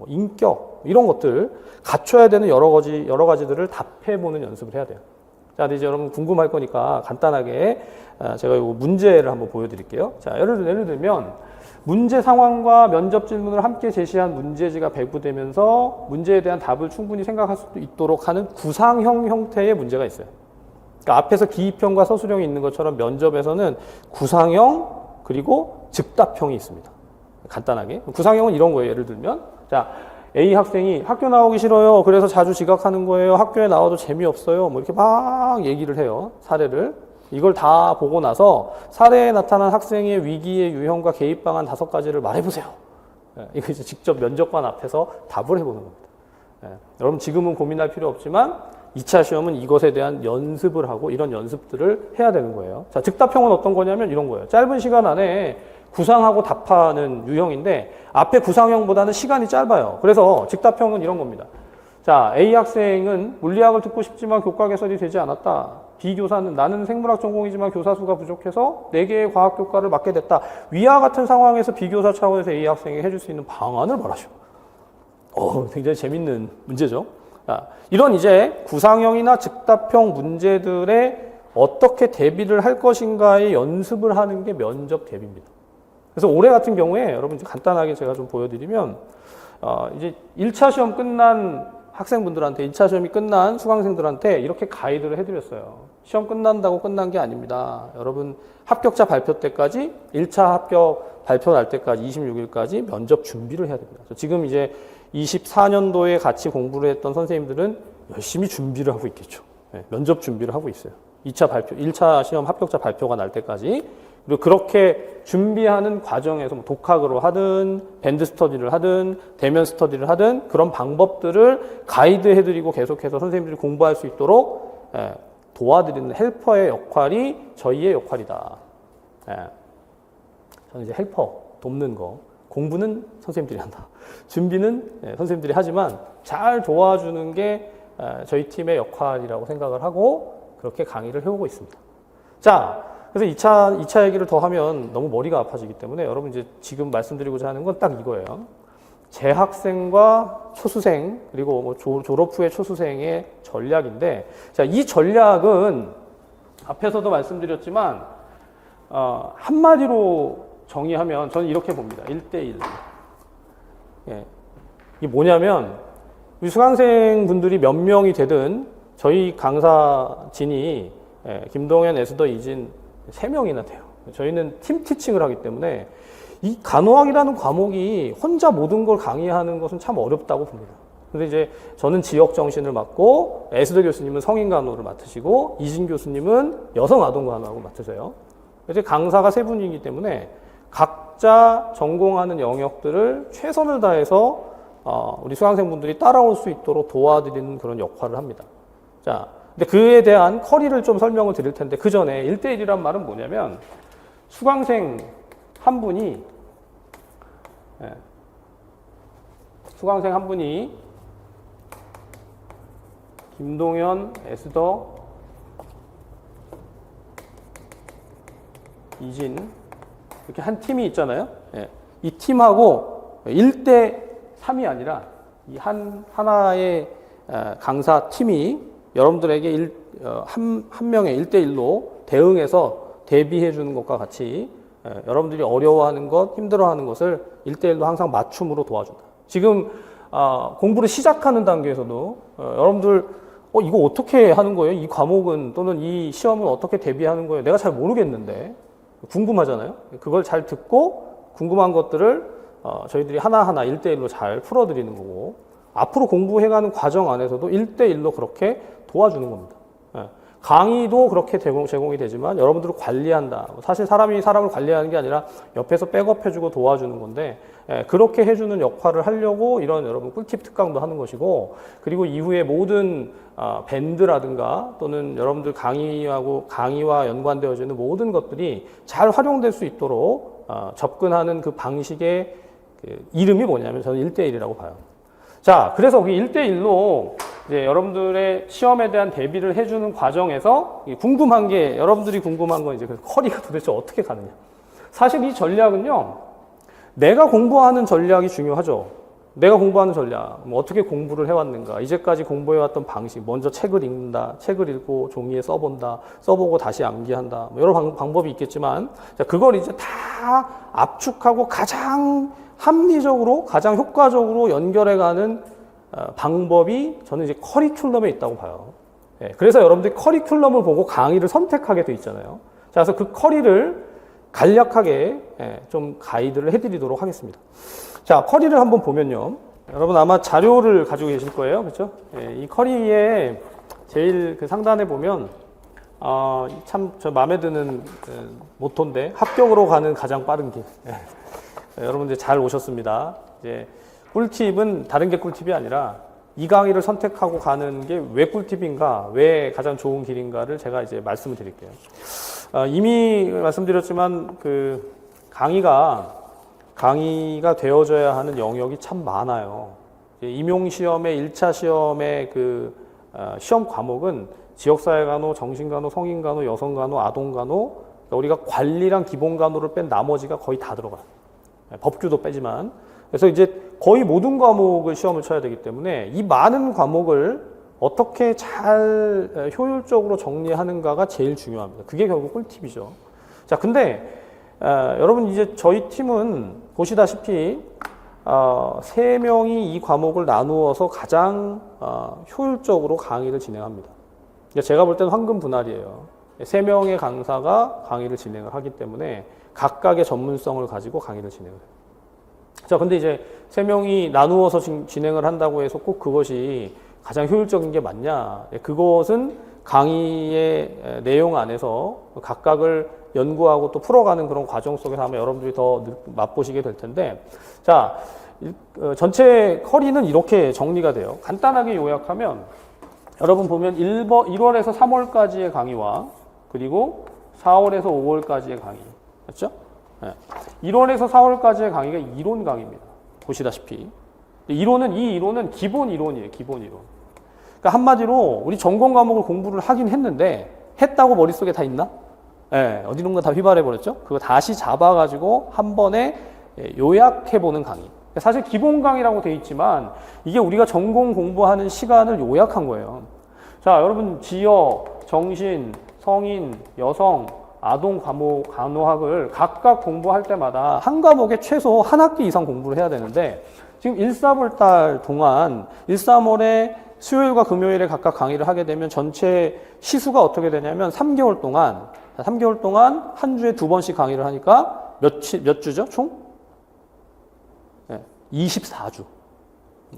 인격 이런 것들 갖춰야 되는 여러 가지들을 답해보는 연습을 해야 돼요. 자, 근데 이제 여러분 궁금할 거니까 간단하게 제가 이거 문제를 한번 보여드릴게요. 자, 예를 들면 문제 상황과 면접 질문을 함께 제시한 문제지가 배부되면서 문제에 대한 답을 충분히 생각할 수 있도록 하는 구상형 형태의 문제가 있어요. 그러니까 앞에서 기입형과 서술형이 있는 것처럼 면접에서는 구상형 그리고 즉답형이 있습니다. 간단하게. 구상형은 이런 거예요. 예를 들면 자, A 학생이 학교 나오기 싫어요. 그래서 자주 지각하는 거예요. 학교에 나와도 재미없어요. 뭐 이렇게 막 얘기를 해요. 사례를. 이걸 다 보고 나서 사례에 나타난 학생의 위기의 유형과 개입 방안 5가지를 말해보세요. 이거 이제 직접 면접관 앞에서 답을 해보는 겁니다. 여러분 지금은 고민할 필요 없지만 2차 시험은 이것에 대한 연습을 하고 이런 연습들을 해야 되는 거예요. 자, 즉답형은 어떤 거냐면 이런 거예요. 짧은 시간 안에 구상하고 답하는 유형인데 앞에 구상형보다는 시간이 짧아요. 그래서 즉답형은 이런 겁니다. 자, A 학생은 물리학을 듣고 싶지만 교과 개설이 되지 않았다. B 교사는 나는 생물학 전공이지만 교사 수가 부족해서 4개의 과학 교과를 맡게 됐다. 위와 같은 상황에서 B 교사 차원에서 A 학생에게 해줄 수 있는 방안을 말하시오. 굉장히 재밌는 문제죠. 자, 이런 이제 구상형이나 즉답형 문제들에 어떻게 대비를 할 것인가의 연습을 하는 게 면접 대비입니다. 그래서 올해 같은 경우에 여러분 간단하게 제가 좀 보여드리면 이제 1차 시험 끝난 학생분들한테 1차 시험이 끝난 수강생들한테 이렇게 가이드를 해드렸어요. 시험 끝난다고 끝난 게 아닙니다. 여러분 합격자 발표 때까지 1차 합격 발표 날 때까지 26일까지 면접 준비를 해야 됩니다. 지금 이제 24년도에 같이 공부를 했던 선생님들은 열심히 준비를 하고 있겠죠. 면접 준비를 하고 있어요. 2차 발표, 1차 시험 합격자 발표가 날 때까지. 그리고 그렇게 준비하는 과정에서 뭐 독학으로 하든 밴드 스터디를 하든 대면 스터디를 하든 그런 방법들을 가이드해드리고 계속해서 선생님들이 공부할 수 있도록 도와드리는 헬퍼의 역할이 저희의 역할이다. 저는 이제 헬퍼, 돕는 거. 공부는 선생님들이 한다. 준비는 선생님들이 하지만 잘 도와주는 게 저희 팀의 역할이라고 생각을 하고 그렇게 강의를 해오고 있습니다. 자, 그래서 2차 얘기를 더 하면 너무 머리가 아파지기 때문에 여러분 이제 지금 말씀드리고자 하는 건 딱 이거예요. 재학생과 초수생, 그리고 뭐 졸업 후의 초수생의 전략인데, 자, 이 전략은 앞에서도 말씀드렸지만, 한마디로 정의하면 저는 이렇게 봅니다. 1대1. 예. 이게 뭐냐면, 우리 수강생 분들이 몇 명이 되든 저희 강사진이 김동현, 에스더, 이진 3명이나 돼요. 저희는 팀 티칭을 하기 때문에 이 간호학이라는 과목이 혼자 모든 걸 강의하는 것은 참 어렵다고 봅니다. 근데 이제 저는 지역 정신을 맡고 에스더 교수님은 성인 간호를 맡으시고 이진 교수님은 여성 아동 간호학을 맡으세요. 이제 강사가 3분이기 때문에 각자 전공하는 영역들을 최선을 다해서 우리 수강생분들이 따라올 수 있도록 도와드리는 그런 역할을 합니다. 자, 근데 그에 대한 커리를 좀 설명을 드릴 텐데 그 전에 1대1이란 말은 뭐냐면 수강생 한 분이 김동현, 에스더, 이진 이렇게 한 팀이 있잖아요. 이 팀하고 1대3이 아니라 이 하나의 강사 팀이 여러분들에게 한 명의 1대1로 대응해서 대비해 주는 것과 같이 여러분들이 어려워하는 것, 힘들어하는 것을 1대1로 항상 맞춤으로 도와준다. 지금 공부를 시작하는 단계에서도 여러분들 이거 어떻게 하는 거예요? 이 과목은 또는 이 시험은 어떻게 대비하는 거예요? 내가 잘 모르겠는데 궁금하잖아요. 그걸 잘 듣고 궁금한 것들을 저희들이 하나하나 1대1로 잘 풀어드리는 거고 앞으로 공부해가는 과정 안에서도 1대1로 그렇게 도와주는 겁니다. 강의도 그렇게 제공이 되지만 여러분들을 관리한다. 사실 사람이 사람을 관리하는 게 아니라 옆에서 백업해주고 도와주는 건데 그렇게 해주는 역할을 하려고 이런 여러분 꿀팁 특강도 하는 것이고 그리고 이후에 모든 밴드라든가 또는 여러분들 강의와 연관되어지는 모든 것들이 잘 활용될 수 있도록 접근하는 그 방식의 이름이 뭐냐면 저는 1대1이라고 봐요. 자, 그래서 그 1대1로 이제 여러분들의 시험에 대한 대비를 해주는 과정에서 궁금한 게, 여러분들이 궁금한 건 이제 그 커리가 도대체 어떻게 가느냐. 사실 이 전략은요, 내가 공부하는 전략이 중요하죠. 내가 공부하는 전략, 뭐 어떻게 공부를 해왔는가, 이제까지 공부해왔던 방식, 먼저 책을 읽는다, 책을 읽고 종이에 써본다, 써보고 다시 암기한다, 뭐 여러 방법이 있겠지만, 자, 그걸 이제 다 압축하고 가장 합리적으로, 가장 효과적으로 연결해가는 방법이 저는 이제 커리큘럼에 있다고 봐요. 그래서 여러분들이 커리큘럼을 보고 강의를 선택하게 돼 있잖아요. 자, 그래서 그 커리를 간략하게 좀 가이드를 해드리도록 하겠습니다. 자, 커리를 한번 보면요. 여러분 아마 자료를 가지고 계실 거예요. 그렇죠? 이 커리에 제일 그 상단에 보면 참 저 마음에 드는 모토인데 합격으로 가는 가장 빠른 길. 여러분들 잘 오셨습니다. 이제 꿀팁은 다른 게 꿀팁이 아니라 이 강의를 선택하고 가는 게 왜 꿀팁인가, 왜 가장 좋은 길인가를 제가 이제 말씀을 드릴게요. 이미 말씀드렸지만 그 강의가 되어져야 하는 영역이 참 많아요. 임용시험의 1차 시험의 그 시험 과목은 지역사회간호, 정신간호, 성인간호, 여성간호, 아동간호, 그러니까 우리가 관리랑 기본간호를 뺀 나머지가 거의 다 들어가요. 법규도 빼지만. 그래서 이제 거의 모든 과목을 시험을 쳐야 되기 때문에 이 많은 과목을 어떻게 잘 효율적으로 정리하는가가 제일 중요합니다. 그게 결국 꿀팁이죠. 자, 근데 여러분 이제 저희 팀은 보시다시피 3명이 이 과목을 나누어서 가장 효율적으로 강의를 진행합니다. 제가 볼 때는 황금 분할이에요. 3명의 강사가 강의를 진행을 하기 때문에 각각의 전문성을 가지고 강의를 진행을 해요. 자, 근데 이제 3명이 나누어서 진행을 한다고 해서 꼭 그것이 가장 효율적인 게 맞냐? 그것은 강의의 내용 안에서 각각을 연구하고 또 풀어가는 그런 과정 속에서 아마 여러분들이 더 맛보시게 될 텐데, 자, 전체 커리는 이렇게 정리가 돼요. 간단하게 요약하면 여러분 보면 1월에서 3월까지의 강의와 그리고 4월에서 5월까지의 강의, 맞죠? 1월에서 4월까지의 강의가 이론 강의입니다. 보시다시피. 이 이론은 기본 이론이에요. 기본 이론. 그러니까 한마디로 우리 전공 과목을 공부를 하긴 했는데 했다고 머릿속에 다 있나? 예, 어디론가 다 휘발해버렸죠? 그거 다시 잡아가지고 한 번에 요약해보는 강의. 사실 기본 강의라고 돼 있지만 이게 우리가 전공 공부하는 시간을 요약한 거예요. 자, 여러분 지역, 정신, 성인, 여성, 아동 과목, 간호학을 각각 공부할 때마다 한 과목에 최소 한 학기 이상 공부를 해야 되는데 지금 1, 4월 달 동안 1, 3월에 수요일과 금요일에 각각 강의를 하게 되면 전체 시수가 어떻게 되냐면 3개월 동안 한 주에 2번씩 강의를 하니까 몇 주죠? 총? 네, 24주.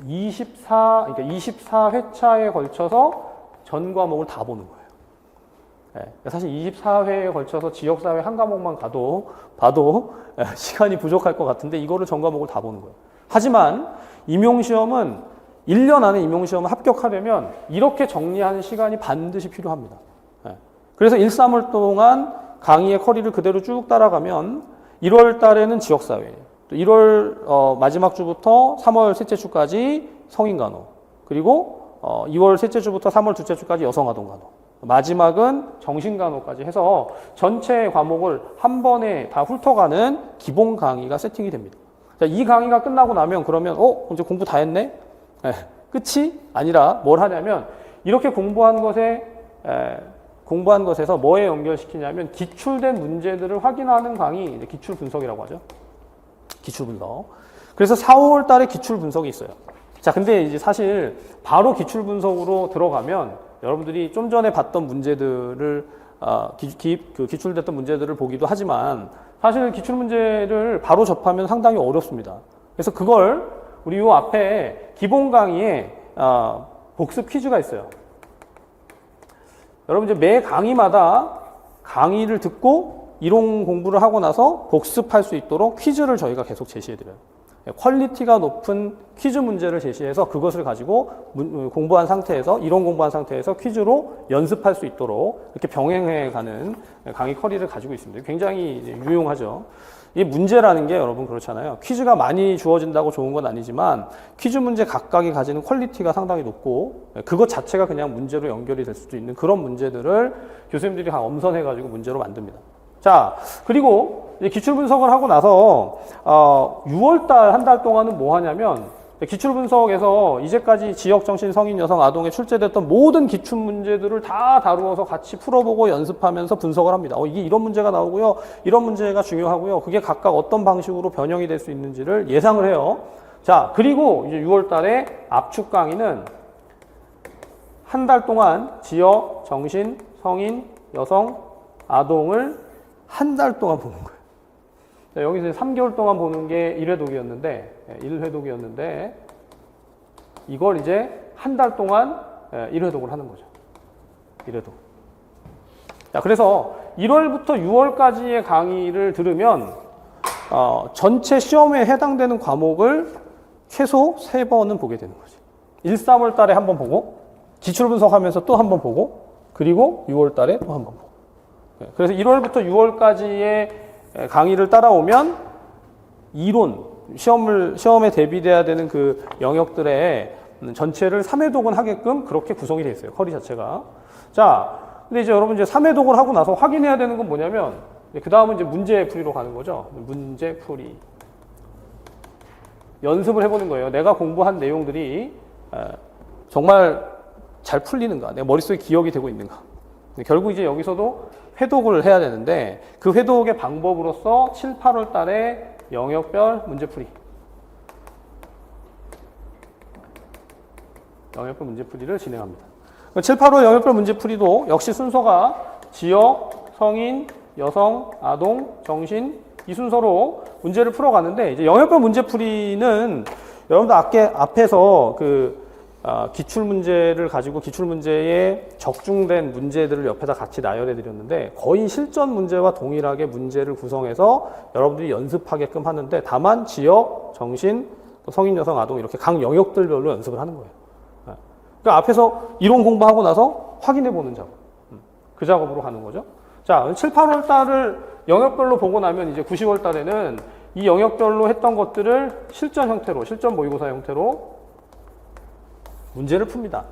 24, 그러니까 24회차에 걸쳐서 전 과목을 다 보는 거예요. 네, 사실 24회에 걸쳐서 지역사회 한 과목만 봐도 시간이 부족할 것 같은데 이거를 전 과목을 다 보는 거예요. 하지만 임용시험은 1년 안에 임용시험을 합격하려면 이렇게 정리하는 시간이 반드시 필요합니다. 그래서 1, 3월 동안 강의의 커리를 그대로 쭉 따라가면 1월 달에는 지역사회, 또 1월 마지막 주부터 3월 셋째 주까지 성인간호, 그리고 2월 셋째 주부터 3월 둘째 주까지 여성아동간호, 마지막은 정신간호까지 해서 전체 과목을 한 번에 다 훑어가는 기본 강의가 세팅이 됩니다. 자, 이 강의가 끝나고 나면 그러면 이제 공부 다 했네? 네, 끝이 아니라 뭘 하냐면 이렇게 공부한 것에서 뭐에 연결시키냐면 기출된 문제들을 확인하는 강의, 기출 분석이라고 하죠. 기출 분석. 그래서 4, 5월 달에 기출 분석이 있어요. 자, 근데 이제 사실 바로 기출 분석으로 들어가면 여러분들이 좀 전에 봤던 문제들을 기출됐던 문제들을 보기도 하지만 사실 기출 문제를 바로 접하면 상당히 어렵습니다. 그래서 그걸 우리 요 앞에 기본 강의에 복습 퀴즈가 있어요. 여러분 이제 매 강의마다 강의를 듣고 이론 공부를 하고 나서 복습할 수 있도록 퀴즈를 저희가 계속 제시해드려요. 퀄리티가 높은 퀴즈 문제를 제시해서 그것을 가지고 공부한 상태에서 이론 공부한 상태에서 퀴즈로 연습할 수 있도록 이렇게 병행해가는 강의 커리를 가지고 있습니다. 굉장히 유용하죠. 이 문제라는 게 여러분 그렇잖아요. 퀴즈가 많이 주어진다고 좋은 건 아니지만 퀴즈 문제 각각이 가지는 퀄리티가 상당히 높고 그것 자체가 그냥 문제로 연결이 될 수도 있는 그런 문제들을 교수님들이 다 엄선해가지고 문제로 만듭니다. 자, 그리고 이제 기출 분석을 하고 나서 6월달 한 달 동안은 뭐 하냐면 기출 분석에서 이제까지 지역, 정신, 성인, 여성, 아동에 출제됐던 모든 기출 문제들을 다 다루어서 같이 풀어보고 연습하면서 분석을 합니다. 이게 이런 문제가 나오고요. 이런 문제가 중요하고요. 그게 각각 어떤 방식으로 변형이 될 수 있는지를 예상을 해요. 자, 그리고 이제 6월 달에 압축 강의는 한 달 동안 지역, 정신, 성인, 여성, 아동을 한 달 동안 보는 거예요. 자, 여기서 3개월 동안 보는 게 1회독이었는데 이걸 이제 한 달 동안 1회독을 하는 거죠. 1회독. 자, 그래서 1월부터 6월까지의 강의를 들으면 전체 시험에 해당되는 과목을 최소 3번은 보게 되는 거죠. 1, 3월 달에 한 번 보고 기출 분석하면서 또 한 번 보고 그리고 6월 달에 또 한 번 보고. 그래서 1월부터 6월까지의 강의를 따라오면 이론, 시험에 대비돼야 되는 그 영역들의 전체를 3회독은 하게끔 그렇게 구성이 되어 있어요. 커리 자체가. 자, 근데 이제 여러분 이제 3회독을 하고 나서 확인해야 되는 건 뭐냐면 그 다음은 이제 문제 풀이로 가는 거죠. 문제 풀이. 연습을 해보는 거예요. 내가 공부한 내용들이 정말 잘 풀리는가? 내 머릿속에 기억이 되고 있는가? 결국 이제 여기서도 회독을 해야 되는데 그 회독의 방법으로서 7, 8월 달에 영역별 문제풀이. 영역별 문제풀이를 진행합니다. 7, 8월 영역별 문제풀이도 역시 순서가 지역, 성인, 여성, 아동, 정신 이 순서로 문제를 풀어가는데 이제 영역별 문제풀이는 여러분들 앞에서 기출 문제를 가지고 기출 문제에 적중된 문제들을 옆에다 같이 나열해 드렸는데 거의 실전 문제와 동일하게 문제를 구성해서 여러분들이 연습하게끔 하는데 다만 지역, 정신, 성인, 여성, 아동 이렇게 각 영역들별로 연습을 하는 거예요. 그러니까 앞에서 이론 공부하고 나서 확인해 보는 작업. 그 작업으로 가는 거죠. 자, 7, 8월 달을 영역별로 보고 나면 이제 9, 10월 달에는 이 영역별로 했던 것들을 실전 형태로, 실전 모의고사 형태로 문제를 풉니다.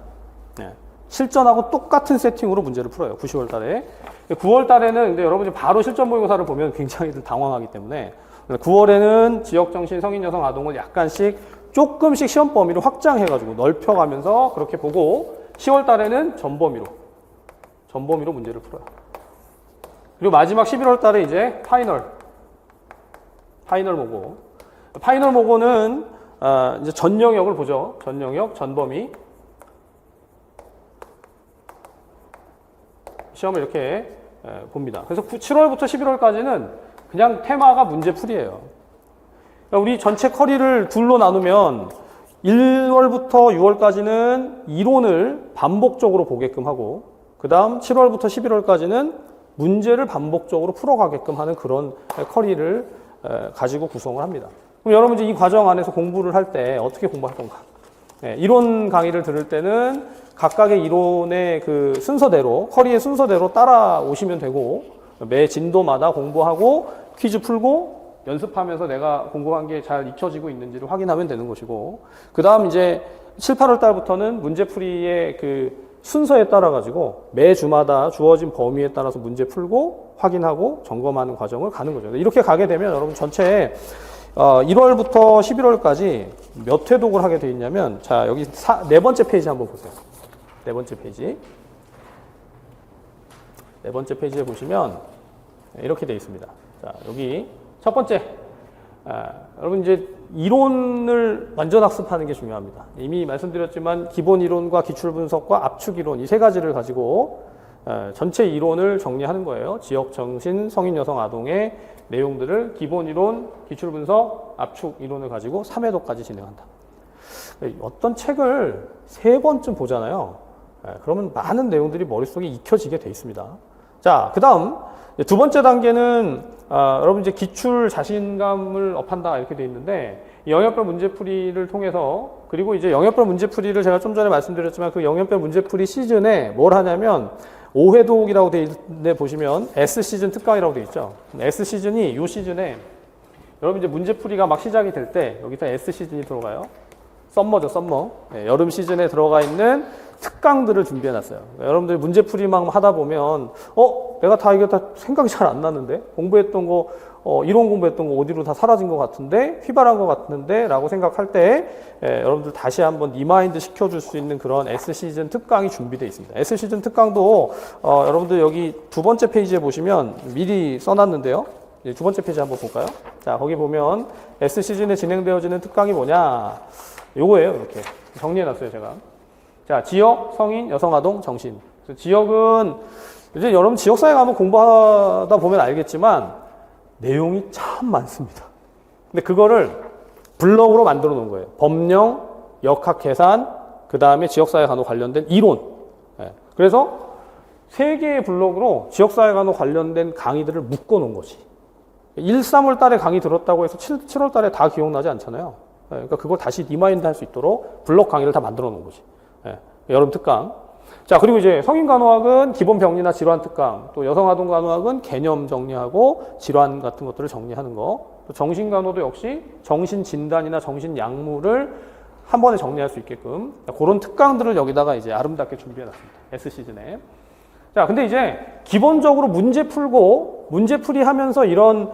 실전하고 똑같은 세팅으로 문제를 풀어요. 10월 달에. 9월 달에는 근데 여러분이 바로 실전 모의고사를 보면 굉장히 당황하기 때문에 9월에는 지역정신, 성인, 여성, 아동을 약간씩 조금씩 시험 범위를 확장해가지고 넓혀가면서 그렇게 보고 10월 달에는 전범위로 문제를 풀어요. 그리고 마지막 11월 달에 이제 파이널 모고. 파이널 모고는 이제 전 영역을 보죠. 전 영역, 전 범위. 시험을 이렇게 봅니다. 그래서 7월부터 11월까지는 그냥 테마가 문제풀이에요. 그러니까 우리 전체 커리를 둘로 나누면 1월부터 6월까지는 이론을 반복적으로 보게끔 하고 그 다음 7월부터 11월까지는 문제를 반복적으로 풀어가게끔 하는 그런 커리를 가지고 구성을 합니다. 그럼 여러분 이제 이 과정 안에서 공부를 할 때 어떻게 공부할 건가? 이론 강의를 들을 때는 각각의 이론의 그 순서대로, 커리의 순서대로 따라오시면 되고, 매 진도마다 공부하고, 퀴즈 풀고, 연습하면서 내가 공부한 게 잘 익혀지고 있는지를 확인하면 되는 것이고, 그 다음 이제 7, 8월 달부터는 문제풀이의 그 순서에 따라가지고, 매 주마다 주어진 범위에 따라서 문제 풀고, 확인하고, 점검하는 과정을 가는 거죠. 이렇게 가게 되면 여러분 전체에 1월부터 11월까지 몇 회독을 하게 되어 있냐면, 자, 여기 네 번째 페이지 한번 보세요. 네 번째 페이지. 네 번째 페이지에 보시면 이렇게 되어 있습니다. 자, 여기 첫 번째. 여러분 이제 이론을 완전 학습하는 게 중요합니다. 이미 말씀드렸지만 기본 이론과 기출 분석과 압축 이론 이 세 가지를 가지고 전체 이론을 정리하는 거예요. 지역 정신, 성인 여성 아동의 내용들을 기본 이론, 기출 분석, 압축 이론을 가지고 3회독까지 진행한다. 어떤 책을 3번쯤 보잖아요. 그러면 많은 내용들이 머릿속에 익혀지게 돼 있습니다. 자, 그 다음 두 번째 단계는 여러분 이제 기출 자신감을 업한다 이렇게 돼 있는데 영역별 문제풀이를 통해서 그리고 이제 영역별 문제풀이를 제가 좀 전에 말씀드렸지만 그 영역별 문제풀이 시즌에 뭘 하냐면 5회독이라고 돼 있는데 보시면 S시즌 특강이라고 돼 있죠. S시즌이 이 시즌에 여러분 이제 문제풀이가 막 시작이 될 때 여기서 S시즌이 들어가요. 썸머죠, 썸머. 여름 시즌에 들어가 있는 특강들을 준비해 놨어요. 여러분들이 문제풀이만 하다 보면 내가 다 이거 다 생각이 잘 안 나는데 공부했던 거 이론 공부했던 거 어디로 다 사라진 것 같은데 휘발한 것 같은데 라고 생각할 때 여러분들 다시 한번 리마인드 시켜줄 수 있는 그런 S시즌 특강이 준비되어 있습니다. S시즌 특강도 여러분들 여기 두 번째 페이지에 보시면 미리 써놨는데요. 두 번째 페이지 한번 볼까요? 자, 거기 보면 S시즌에 진행되어지는 특강이 뭐냐 요거예요. 이렇게 정리해놨어요 제가. 자, 지역, 성인, 여성, 아동, 정신. 지역은 이제 여러분 지역사회 가면 공부하다 보면 알겠지만 내용이 참 많습니다. 근데 그거를 블럭으로 만들어 놓은 거예요. 법령, 역학 계산, 그 다음에 지역사회 간호 관련된 이론. 그래서 3개의 블럭으로 지역사회 간호 관련된 강의들을 묶어 놓은 거지. 1, 3월 달에 강의 들었다고 해서 7월 달에 다 기억나지 않잖아요. 그러니까 그걸 다시 리마인드 할 수 있도록 블록 강의를 다 만들어 놓은 거지. 여름 특강. 자, 그리고 이제 성인 간호학은 기본 병리나 질환 특강, 또 여성 아동 간호학은 개념 정리하고 질환 같은 것들을 정리하는 거, 또 정신 간호도 역시 정신 진단이나 정신 약물을 한 번에 정리할 수 있게끔 그런 특강들을 여기다가 이제 아름답게 준비해 놨습니다. S시즌에. 자, 근데 이제 기본적으로 문제 풀고 문제풀이 하면서 이런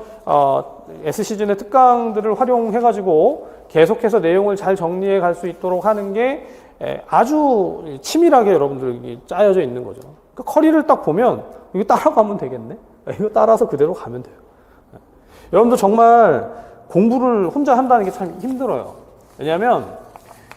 S시즌의 특강들을 활용해 가지고 계속해서 내용을 잘 정리해 갈 수 있도록 하는 게 아주 치밀하게 여러분들이 짜여져 있는 거죠. 그러니까 커리를 딱 보면 이거 따라가면 되겠네. 이거 따라서 그대로 가면 돼요. 여러분들 정말 공부를 혼자 한다는 게 참 힘들어요. 왜냐하면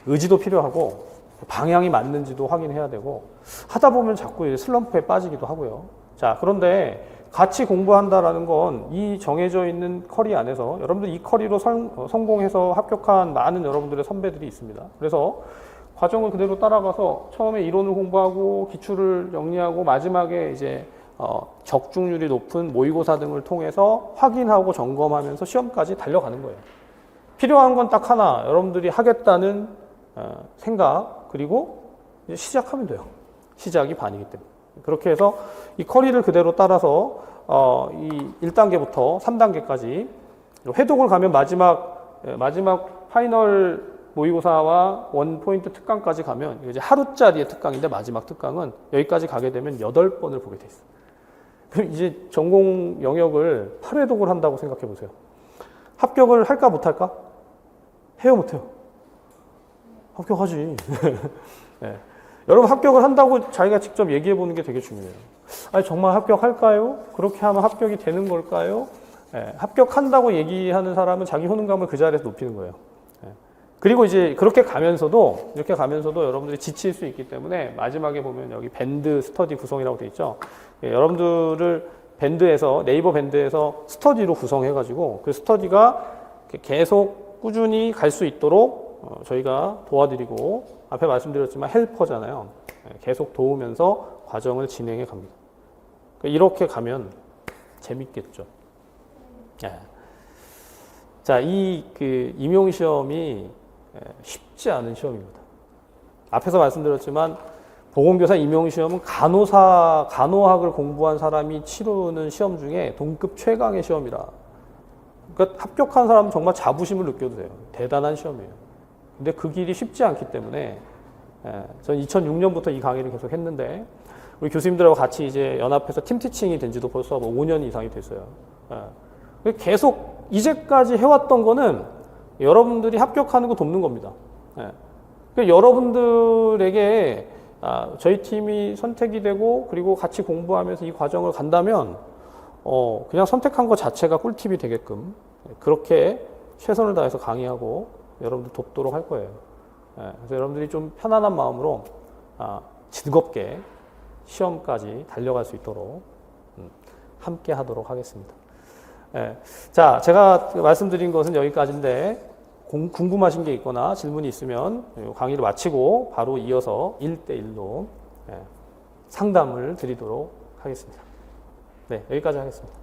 의지도 필요하고 방향이 맞는지도 확인해야 되고 하다 보면 자꾸 슬럼프에 빠지기도 하고요. 자, 그런데 같이 공부한다라는 건 이 정해져 있는 커리 안에서 여러분들 이 커리로 성공해서 합격한 많은 여러분들의 선배들이 있습니다. 그래서 과정을 그대로 따라가서 처음에 이론을 공부하고 기출을 정리하고 마지막에 이제 적중률이 높은 모의고사 등을 통해서 확인하고 점검하면서 시험까지 달려가는 거예요. 필요한 건 딱 하나, 여러분들이 하겠다는 생각, 그리고 이제 시작하면 돼요. 시작이 반이기 때문에. 그렇게 해서 이 커리를 그대로 따라서 이 1단계부터 3단계까지 회독을 가면 마지막 파이널 모의고사와 원포인트 특강까지 가면 이제 하루짜리의 특강인데 마지막 특강은 여기까지 가게 되면 8번을 보게 돼 있어요. 그럼 이제 전공 영역을 8회독을 한다고 생각해 보세요. 합격을 할까 못할까? 해요 못해요? 합격하지. 네. 여러분 합격을 한다고 자기가 직접 얘기해 보는 게 되게 중요해요. 아니 정말 합격할까요? 그렇게 하면 합격이 되는 걸까요? 네. 합격한다고 얘기하는 사람은 자기 효능감을 그 자리에서 높이는 거예요. 네. 그리고 이제 이렇게 가면서도 여러분들이 지칠 수 있기 때문에 마지막에 보면 여기 밴드 스터디 구성이라고 돼 있죠. 예, 여러분들을 밴드에서 네이버 밴드에서 스터디로 구성해가지고 그 스터디가 계속 꾸준히 갈 수 있도록 저희가 도와드리고 앞에 말씀드렸지만 헬퍼잖아요. 예, 계속 도우면서 과정을 진행해 갑니다. 이렇게 가면 재밌겠죠. 예. 자, 이 임용 시험이 쉽지 않은 시험입니다. 앞에서 말씀드렸지만 보건교사 임용시험은 간호학을 공부한 사람이 치르는 시험 중에 동급 최강의 시험이라. 그러니까 합격한 사람은 정말 자부심을 느껴도 돼요. 대단한 시험이에요. 근데 그 길이 쉽지 않기 때문에, 저는 2006년부터 이 강의를 계속 했는데, 우리 교수님들하고 같이 이제 연합해서 팀티칭이 된 지도 벌써 5년 이상이 됐어요. 계속 이제까지 해왔던 거는 여러분들이 합격하는 거 돕는 겁니다. 그러니까 여러분들에게 저희 팀이 선택이 되고 그리고 같이 공부하면서 이 과정을 간다면 그냥 선택한 것 자체가 꿀팁이 되게끔 그렇게 최선을 다해서 강의하고 여러분들 돕도록 할 거예요. 그래서 여러분들이 좀 편안한 마음으로 즐겁게 시험까지 달려갈 수 있도록 함께 하도록 하겠습니다. 자, 제가 말씀드린 것은 여기까지인데 궁금하신 게 있거나 질문이 있으면 강의를 마치고 바로 이어서 1대1로 상담을 드리도록 하겠습니다. 네, 여기까지 하겠습니다.